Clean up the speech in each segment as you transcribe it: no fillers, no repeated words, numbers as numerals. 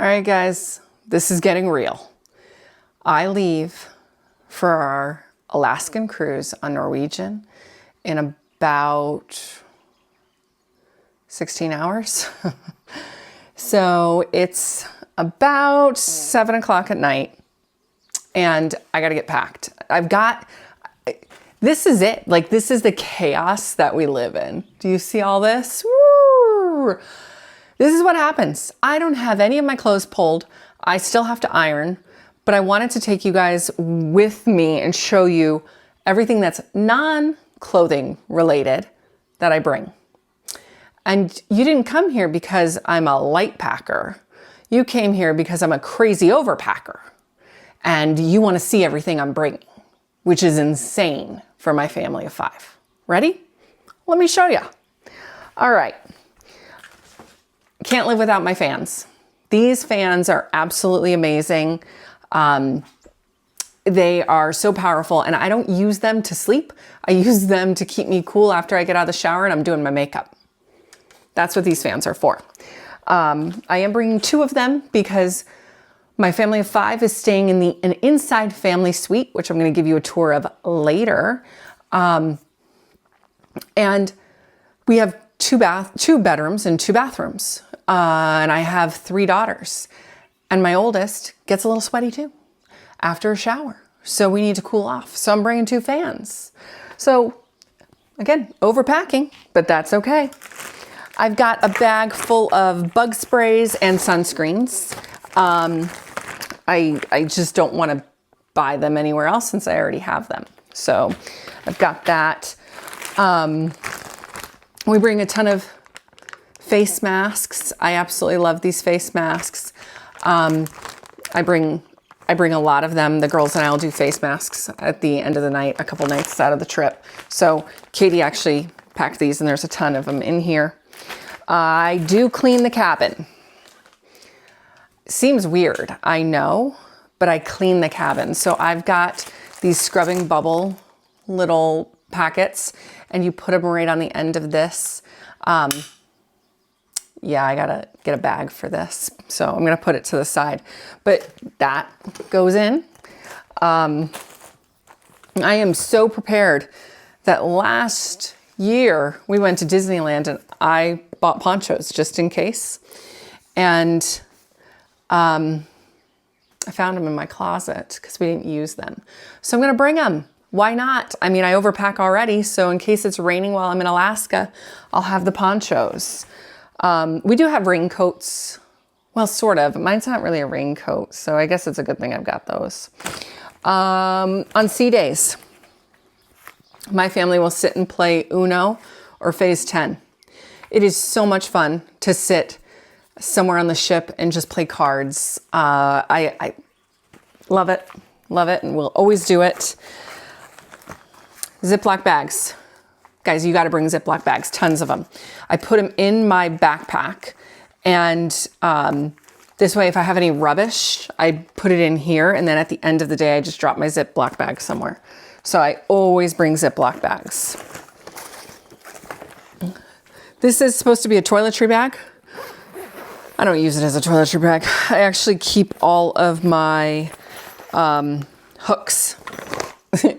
All right, guys, this is getting real. I leave for our Alaskan cruise on Norwegian in about 16 hours. So it's about 7 o'clock at night and I got to get packed. This is it. Like, this is the chaos that we live in. Do you see all this? Woo! This is what happens. I don't have any of my clothes pulled. I still have to iron, but I wanted to take you guys with me and show you everything that's non-clothing related that I bring. And you didn't come here because I'm a light packer. You came here because I'm a crazy overpacker. And you want to see everything I'm bringing, which is insane for my family of 5. Ready? Let me show you. All right. Can't live without my fans. These fans are absolutely amazing. They are so powerful, and I don't use them to sleep. I use them to keep me cool after I get out of the shower and I'm doing my makeup. That's what these fans are for. I am bringing 2 of them because my family of 5 is staying in an inside family suite, which I'm going to give you a tour of later. And we have 2 bedrooms and 2 bathrooms. And I have 3 daughters. And my oldest gets a little sweaty too after a shower. So we need to cool off. So I'm bringing 2 fans. So again, overpacking, but that's okay. I've got a bag full of bug sprays and sunscreens. I just don't want to buy them anywhere else since I already have them. So I've got that. We bring a ton of face masks. I absolutely love these face masks. I bring a lot of them. The girls and I will do face masks at the end of the night, a couple nights out of the trip. So Katie actually packed these and there's a ton of them in here. I do clean the cabin. Seems weird, I know, but I clean the cabin. So I've got these scrubbing bubble little packets and you put them right on the end of this. Yeah, I gotta get a bag for this. So I'm gonna put it to the side, but that goes in. I am so prepared that last year we went to Disneyland and I bought ponchos just in case. And I found them in my closet because we didn't use them. So I'm gonna bring them. Why not? I mean, I overpack already. So in case it's raining while I'm in Alaska, I'll have the ponchos. We do have raincoats. Well, sort of. Mine's not really a raincoat, so I guess it's a good thing I've got those. On sea days, my family will sit and play Uno or Phase 10. It is so much fun to sit somewhere on the ship and just play cards. I love it, and we'll always do it. Ziploc bags. Guys, you got to bring Ziploc bags, tons of them. I put them in my backpack, and this way, if I have any rubbish, I put it in here, and then at the end of the day, I just drop my Ziploc bag somewhere. So I always bring Ziploc bags. This is supposed to be a toiletry bag. I don't use it as a toiletry bag. I actually keep all of my hooks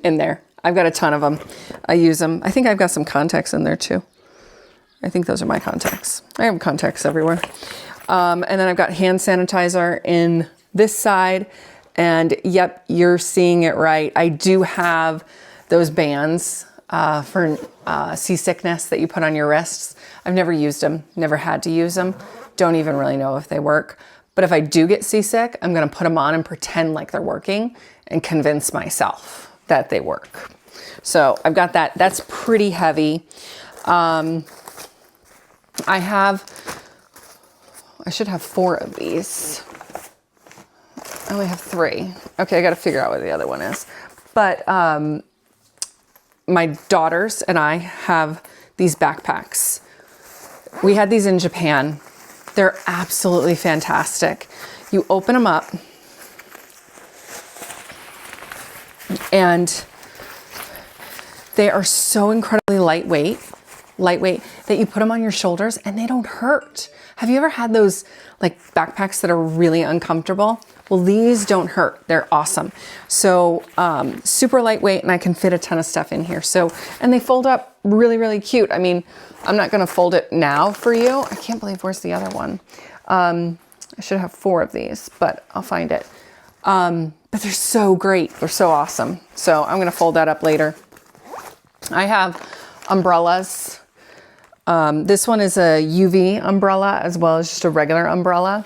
in there. I've got a ton of them. I use them. I think I've got some contacts in there too. I think those are my contacts. I have contacts everywhere. And then I've got hand sanitizer in this side. And yep, you're seeing it right. I do have those bands for seasickness that you put on your wrists. I've never used them, never had to use them. Don't even really know if they work. But if I do get seasick, I'm gonna put them on and pretend like they're working and convince myself that they work. So I've got that. That's pretty heavy. I should have 4 of these. I only have 3. Okay, I got to figure out what the other one is. But my daughters and I have these backpacks. We had these in Japan. They're absolutely fantastic. You open them up and they are so incredibly lightweight. lightweight, that you put them on your shoulders and they don't hurt. Have you ever had those like backpacks that are really uncomfortable? Well, these don't hurt. They're awesome. So super lightweight, and I can fit a ton of stuff in here. So, and they fold up really, really cute. I mean, I'm not gonna fold it now for you. I can't believe, where's the other one? I should have 4 of these, but I'll find it. But they're so great. They're so awesome. So I'm gonna fold that up later. I have umbrellas. This one is a UV umbrella as well as just a regular umbrella,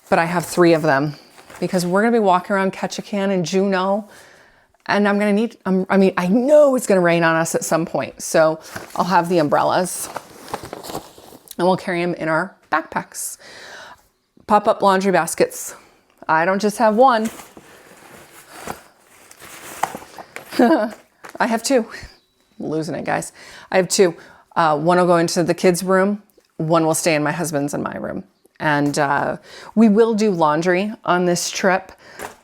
but I have 3 of them because we're gonna be walking around Ketchikan and Juneau, and I'm gonna need, I mean, I know it's gonna rain on us at some point, so I'll have the umbrellas and we'll carry them in our backpacks. Pop-up laundry baskets. I don't just have one. I have 2. I'm losing it, guys. I have 2. One will go into the kids' room. One will stay in my husband's and my room. And we will do laundry on this trip.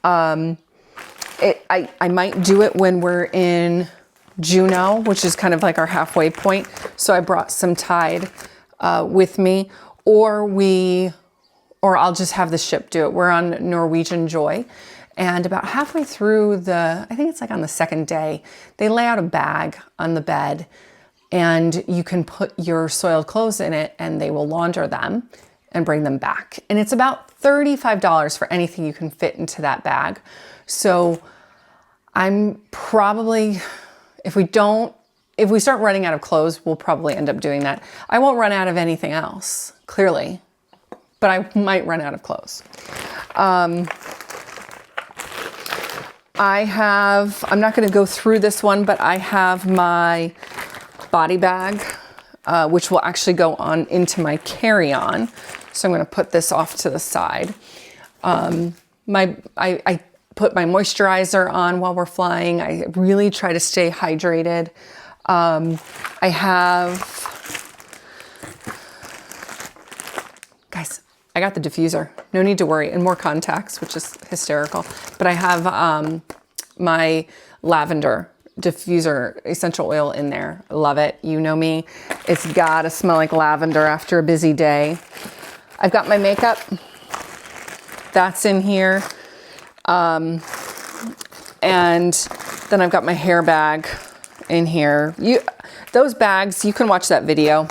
I might do it when we're in Juneau, which is kind of like our halfway point. So I brought some Tide with me, or I'll just have the ship do it. We're on Norwegian Joy. And about halfway through I think it's like on the 2nd day, they lay out a bag on the bed and you can put your soiled clothes in it and they will launder them and bring them back. And it's about $35 for anything you can fit into that bag. So I'm probably, if we start running out of clothes, we'll probably end up doing that. I won't run out of anything else, clearly, but I might run out of clothes. I'm not going to go through this one, but I have my body bag, which will actually go on into my carry-on. So I'm going to put this off to the side. I put my moisturizer on while we're flying. I really try to stay hydrated. I have, guys, I got the diffuser. No need to worry. And more contacts, which is hysterical. But I have my lavender diffuser essential oil in there. Love it. You know me. It's got to smell like lavender after a busy day. I've got my makeup. That's in here. And then I've got my hair bag in here. Those bags, you can watch that video.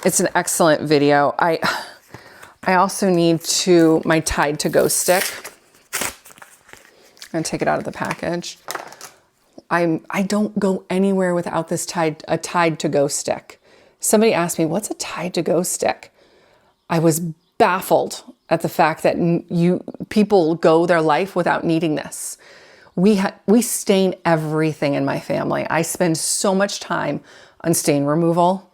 It's an excellent video. I also need my Tide to Go stick. I'm gonna take it out of the package. I don't go anywhere without a Tide to Go stick. Somebody asked me, what's a Tide to Go stick? I was baffled at the fact that people go their life without needing this. We stain everything in my family. I spend so much time on stain removal.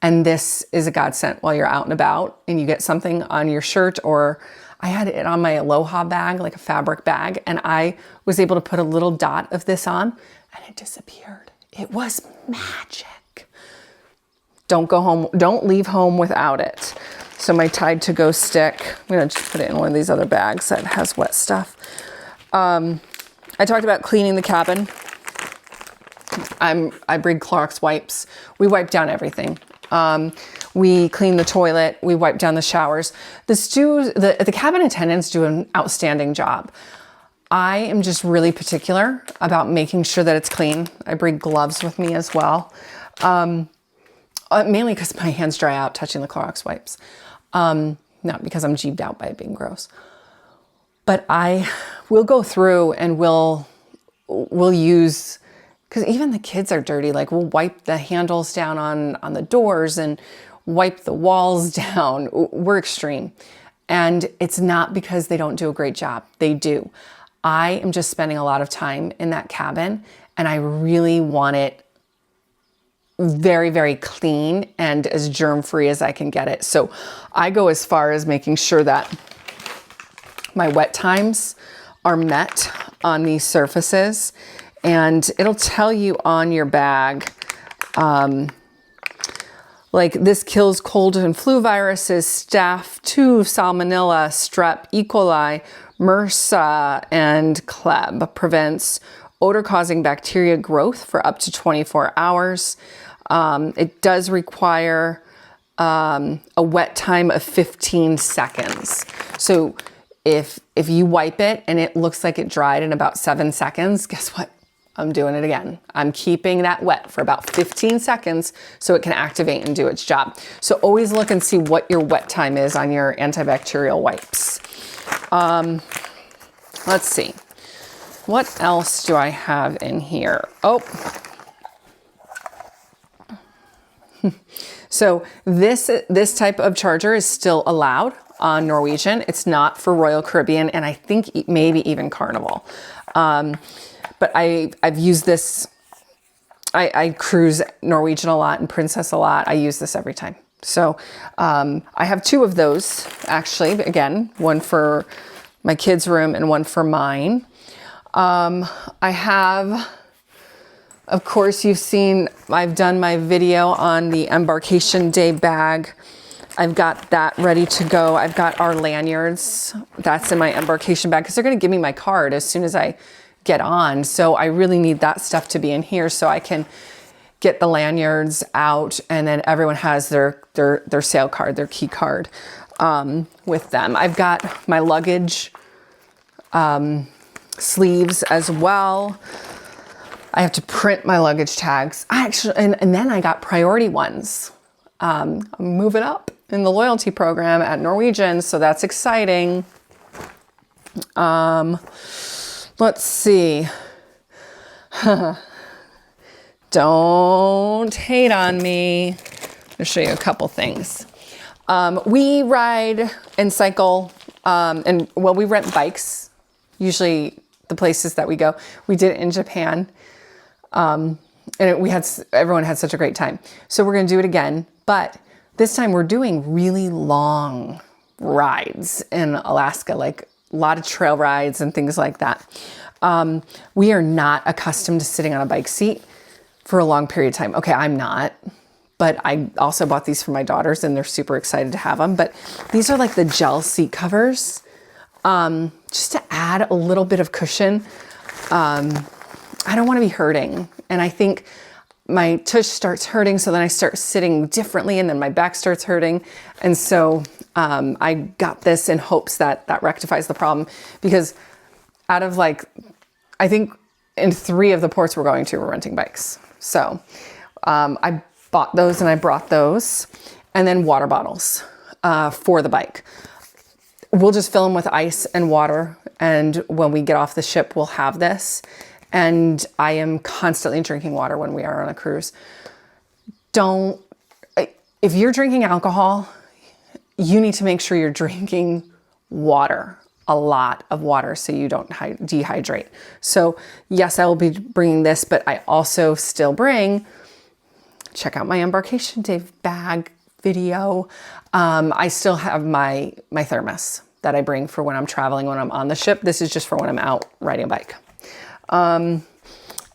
And this is a godsend while you're out and about and you get something on your shirt, or I had it on my Aloha bag, like a fabric bag, and I was able to put a little dot of this on and it disappeared. It was magic. Don't leave home without it. So my Tide to Go stick, I'm gonna just put it in one of these other bags that has wet stuff. I talked about cleaning the cabin. I bring Clorox wipes. We wipe down everything. We clean the toilet. We wipe down the showers. The cabin attendants do an outstanding job. I am just really particular about making sure that it's clean. I bring gloves with me as well. Mainly because my hands dry out touching the Clorox wipes. Not because I'm jeebed out by it being gross. But I will go through and we'll use, because even the kids are dirty. Like we'll wipe the handles down on the doors and wipe the walls down. We're extreme. And it's not because they don't do a great job. They do. I am just spending a lot of time in that cabin and I really want it very, very clean and as germ-free as I can get it. So I go as far as making sure that my wet times are met on these surfaces. And it'll tell you on your bag, like this kills cold and flu viruses, staph 2, salmonella, strep, E. coli, MRSA, and Kleb. Prevents odor-causing bacteria growth for up to 24 hours. It does require a wet time of 15 seconds. So if you wipe it and it looks like it dried in about 7 seconds, guess what? I'm doing it again. I'm keeping that wet for about 15 seconds so it can activate and do its job. So always look and see what your wet time is on your antibacterial wipes. Let's see. What else do I have in here? Oh. So this type of charger is still allowed on Norwegian. It's not for Royal Caribbean, and I think maybe even Carnival. But I've used this. I cruise Norwegian a lot and Princess a lot. I use this every time. So I have 2 of those, actually. Again, one for my kids' room and one for mine. I have, of course, you've seen, I've done my video on the embarkation day bag. I've got that ready to go. I've got our lanyards. That's in my embarkation bag because they're going to give me my card as soon as I get on. So I really need that stuff to be in here so I can get the lanyards out, and then everyone has their sail card, their key card with them. I've got my luggage sleeves as well. I have to print my luggage tags. And then I got priority ones. I'm moving up in the loyalty program at Norwegian, so that's exciting. Let's see. Don't hate on me. I'll show you a couple things. We ride and cycle, we rent bikes. Usually the places that we go. We did it in Japan, and everyone had such a great time. So we're going to do it again, but this time we're doing really long rides in Alaska, like a lot of trail rides and things like that. We are not accustomed to sitting on a bike seat for a long period of time. Okay, I'm not, but I also bought these for my daughters and they're super excited to have them. But these are like the gel seat covers, just to add a little bit of cushion. I don't want to be hurting. And I think my tush starts hurting, so then I start sitting differently and then my back starts hurting. And so I got this in hopes that that rectifies the problem, because out of I think in 3 of the ports we're going to, we're renting bikes. So I bought those and I brought those, and then water bottles for the bike. We'll just fill them with ice and water, and when we get off the ship, we'll have this. And I am constantly drinking water when we are on a cruise. If you're drinking alcohol, you need to make sure you're drinking water, a lot of water, so you don't dehydrate. So yes, I will be bringing this, but I also still check out my embarkation day bag video. I still have my thermos that I bring for when I'm traveling, when I'm on the ship. This is just for when I'm out riding a bike. And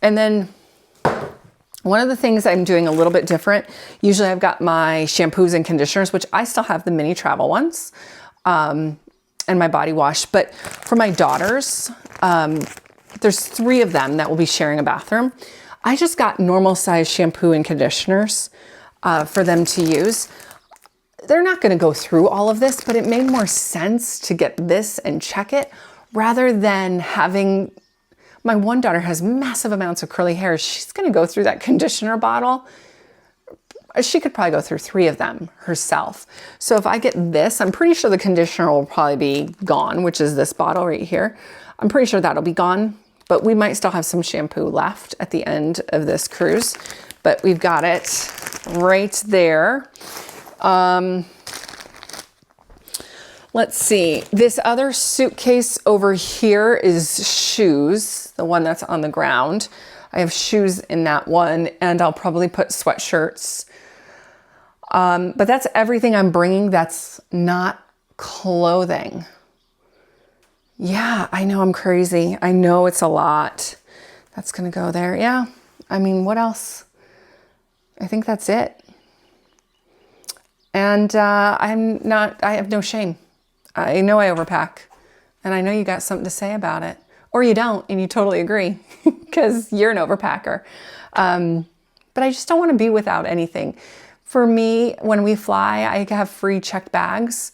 then one of the things I'm doing a little bit different, usually I've got my shampoos and conditioners, which I still have the mini travel ones, and my body wash. But for my daughters, there's 3 of them that will be sharing a bathroom. I just got normal size shampoo and conditioners for them to use. They're not going to go through all of this, but it made more sense to get this and check it rather than having. My one daughter has massive amounts of curly hair. She's going to go through that conditioner bottle. She could probably go through 3 of them herself. So if I get this, I'm pretty sure the conditioner will probably be gone, which is this bottle right here. I'm pretty sure that'll be gone, but we might still have some shampoo left at the end of this cruise. But we've got it right there. Let's see. This other suitcase over here is shoes, the one that's on the ground. I have shoes in that one, and I'll probably put sweatshirts. But that's everything I'm bringing that's not clothing. Yeah, I know I'm crazy. I know it's a lot. That's going to go there. Yeah. I mean, what else? I think that's it. And I have no shame. I know I overpack, and I know you got something to say about it, or you don't, and you totally agree because you're an overpacker. but I just don't want to be without anything. For me, when we fly, I have free checked bags,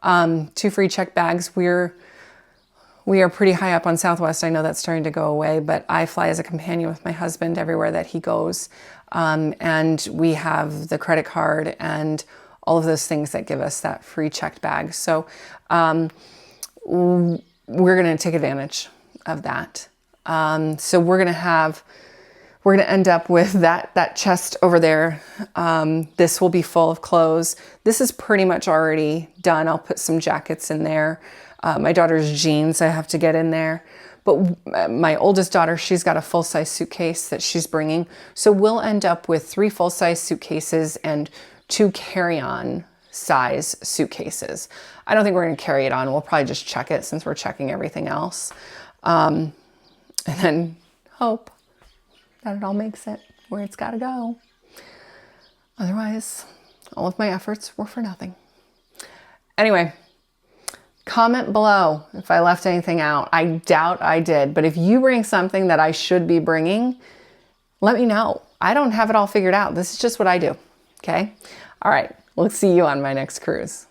2 free checked bags. We are pretty high up on Southwest. I know that's starting to go away, but I fly as a companion with my husband everywhere that he goes. And we have the credit card and all of those things that give us that free checked bag. So we're going to take advantage of that. So we're going to end up with that chest over there. This will be full of clothes. This is pretty much already done. I'll put some jackets in there. My daughter's jeans I have to get in there. But my oldest daughter, she's got a full-size suitcase that she's bringing. So we'll end up with 3 full-size suitcases and 2 carry-on size suitcases. I don't think we're going to carry it on. We'll probably just check it since we're checking everything else. And then hope that it all makes it where it's got to go. Otherwise, all of my efforts were for nothing. Anyway, comment below if I left anything out. I doubt I did, but if you bring something that I should be bringing, let me know. I don't have it all figured out. This is just what I do. Okay? All right. We'll see you on my next cruise.